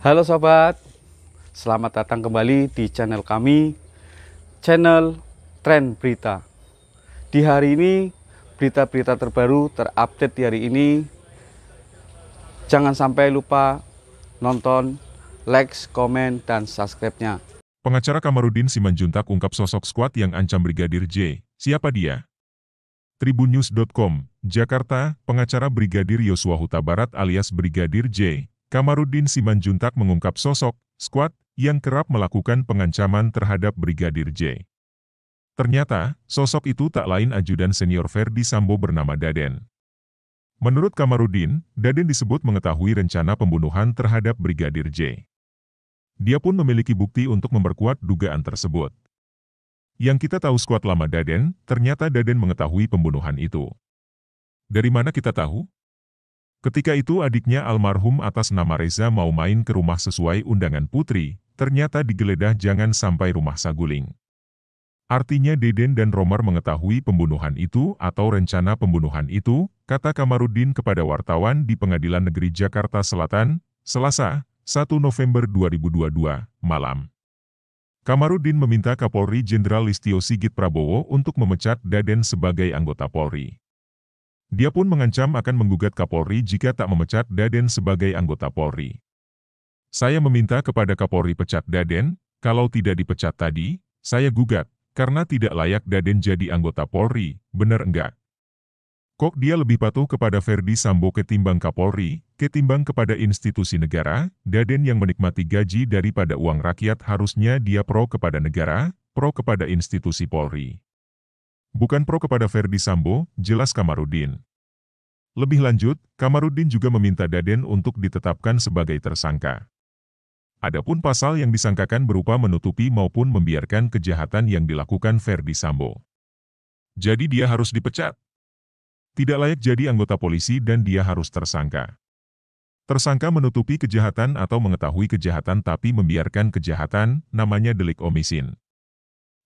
Halo sobat, selamat datang kembali di channel kami, channel Tren Berita. Di hari ini, berita-berita terbaru terupdate di hari ini. Jangan sampai lupa nonton, like, komen, dan subscribe-nya. Pengacara Kamarudin Simanjuntak ungkap sosok skuad yang ancam Brigadir J. Siapa dia? Tribunnews.com, Jakarta, pengacara Brigadir Yosua Huta Barat alias Brigadir J. Kamarudin Simanjuntak mengungkap sosok skuad yang kerap melakukan pengancaman terhadap Brigadir J. Ternyata, sosok itu tak lain ajudan senior Ferdi Sambo bernama Daden. Menurut Kamarudin, Daden disebut mengetahui rencana pembunuhan terhadap Brigadir J. Dia pun memiliki bukti untuk memperkuat dugaan tersebut. Yang kita tahu skuad lama Daden, ternyata Daden mengetahui pembunuhan itu. Dari mana kita tahu? Ketika itu adiknya almarhum atas nama Reza mau main ke rumah sesuai undangan Putri, ternyata digeledah jangan sampai rumah saguling. Artinya Daden dan Romer mengetahui pembunuhan itu atau rencana pembunuhan itu, kata Kamarudin kepada wartawan di Pengadilan Negeri Jakarta Selatan, Selasa, 1 November 2022, malam. Kamarudin meminta Kapolri Jenderal Listio Sigit Prabowo untuk memecat Daden sebagai anggota Polri. Dia pun mengancam akan menggugat Kapolri jika tak memecat Daden sebagai anggota Polri. Saya meminta kepada Kapolri pecat Daden, kalau tidak dipecat tadi, saya gugat, karena tidak layak Daden jadi anggota Polri, bener enggak? Kok dia lebih patuh kepada Ferdi Sambo ketimbang Kapolri, ketimbang kepada institusi negara? Daden yang menikmati gaji daripada uang rakyat harusnya dia pro kepada negara, pro kepada institusi Polri. Bukan pro kepada Ferdi Sambo, jelas Kamarudin. Lebih lanjut, Kamarudin juga meminta Daden untuk ditetapkan sebagai tersangka. Adapun pasal yang disangkakan berupa menutupi maupun membiarkan kejahatan yang dilakukan Ferdi Sambo. Jadi dia harus dipecat. Tidak layak jadi anggota polisi dan dia harus tersangka. Tersangka menutupi kejahatan atau mengetahui kejahatan tapi membiarkan kejahatan, namanya delik omisin.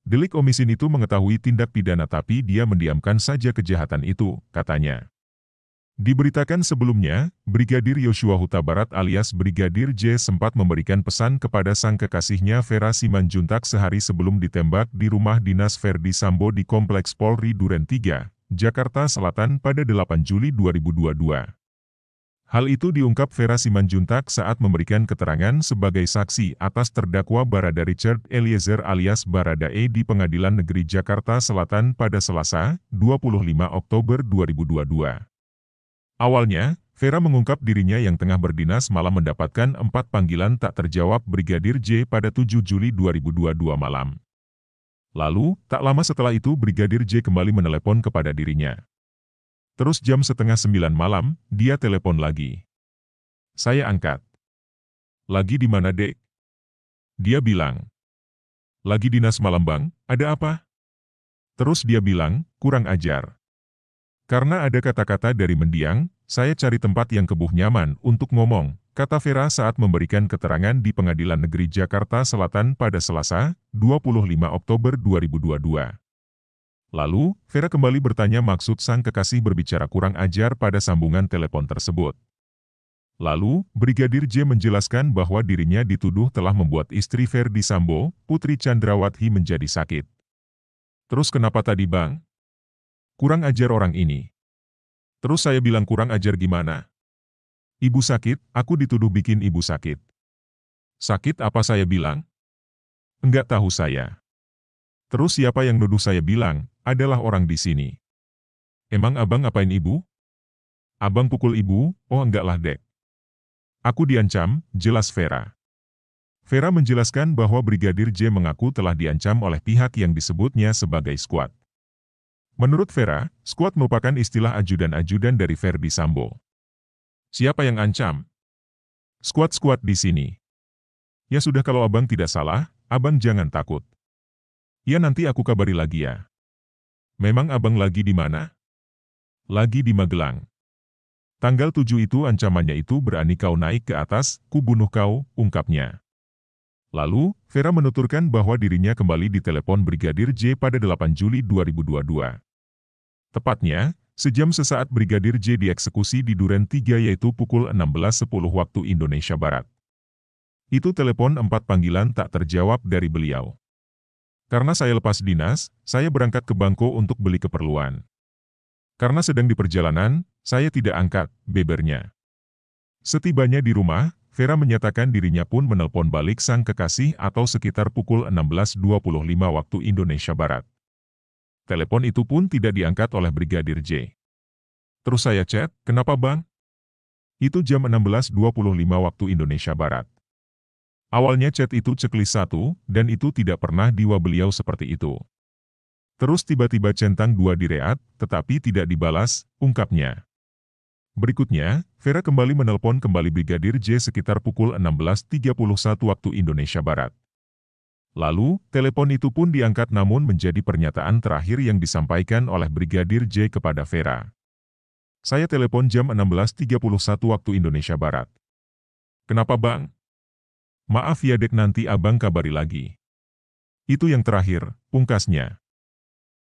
Delik omisin itu mengetahui tindak pidana tapi dia mendiamkan saja kejahatan itu, katanya. Diberitakan sebelumnya, Brigadir Yosua Huta Barat alias Brigadir J sempat memberikan pesan kepada sang kekasihnya Vera Simanjuntak sehari sebelum ditembak di rumah dinas Ferdi Sambo di Kompleks Polri Duren 3, Jakarta Selatan pada 8 Juli 2022. Hal itu diungkap Vera Simanjuntak saat memberikan keterangan sebagai saksi atas terdakwa Barada Richard Eliezer alias Barada E di Pengadilan Negeri Jakarta Selatan pada Selasa, 25 Oktober 2022. Awalnya, Vera mengungkap dirinya yang tengah berdinas malah mendapatkan 4 panggilan tak terjawab Brigadir J pada 7 Juli 2022 malam. Lalu, tak lama setelah itu Brigadir J kembali menelepon kepada dirinya. Terus jam setengah 9 malam, dia telepon lagi. Saya angkat. Lagi di mana, Dek? Dia bilang. Lagi dinas malam bang, ada apa? Terus dia bilang, kurang ajar. Karena ada kata-kata dari mendiang, saya cari tempat yang kebuh nyaman untuk ngomong, kata Vera saat memberikan keterangan di Pengadilan Negeri Jakarta Selatan pada Selasa, 25 Oktober 2022. Lalu, Vera kembali bertanya maksud sang kekasih berbicara kurang ajar pada sambungan telepon tersebut. Lalu, Brigadir J menjelaskan bahwa dirinya dituduh telah membuat istri Ferdi Sambo, Putri Chandrawati menjadi sakit. Terus kenapa tadi bang? Kurang ajar orang ini. Terus saya bilang kurang ajar gimana? Ibu sakit, aku dituduh bikin ibu sakit. Sakit apa saya bilang? Enggak tahu saya. Terus siapa yang nuduh saya bilang, adalah orang di sini. Emang abang apain ibu? Abang pukul ibu, oh enggaklah dek. Aku diancam, jelas Vera. Vera menjelaskan bahwa Brigadir J mengaku telah diancam oleh pihak yang disebutnya sebagai skuad. Menurut Vera, skuad merupakan istilah ajudan-ajudan dari Ferdi Sambo. Siapa yang ancam? Skuad-skuad di sini. Ya sudah kalau abang tidak salah, abang jangan takut. Ya nanti aku kabari lagi ya. Memang abang lagi di mana? Lagi di Magelang. Tanggal 7 itu ancamannya itu berani kau naik ke atas, ku bunuh kau, ungkapnya. Lalu, Vera menuturkan bahwa dirinya kembali ditelepon Brigadir J pada 8 Juli 2022. Tepatnya, sejam sesaat Brigadir J dieksekusi di Duren 3 yaitu pukul 16.10 waktu Indonesia Barat. Itu telepon 4 panggilan tak terjawab dari beliau. Karena saya lepas dinas, saya berangkat ke Bangko untuk beli keperluan. Karena sedang di perjalanan, saya tidak angkat, bebernya. Setibanya di rumah, Vera menyatakan dirinya pun menelpon balik sang kekasih atau sekitar pukul 16.25 waktu Indonesia Barat. Telepon itu pun tidak diangkat oleh Brigadir J. Terus saya chat, "Kenapa bang?" Itu jam 16.25 waktu Indonesia Barat. Awalnya chat itu checklist 1, dan itu tidak pernah diwa beliau seperti itu. Terus tiba-tiba centang 2 direat, tetapi tidak dibalas, ungkapnya. Berikutnya, Vera kembali menelpon kembali Brigadir J sekitar pukul 16.31 waktu Indonesia Barat. Lalu, telepon itu pun diangkat namun menjadi pernyataan terakhir yang disampaikan oleh Brigadir J kepada Vera. "Saya telepon jam 16.31 waktu Indonesia Barat." "Kenapa bang?" "Maaf ya dek, nanti abang kabari lagi." Itu yang terakhir, pungkasnya.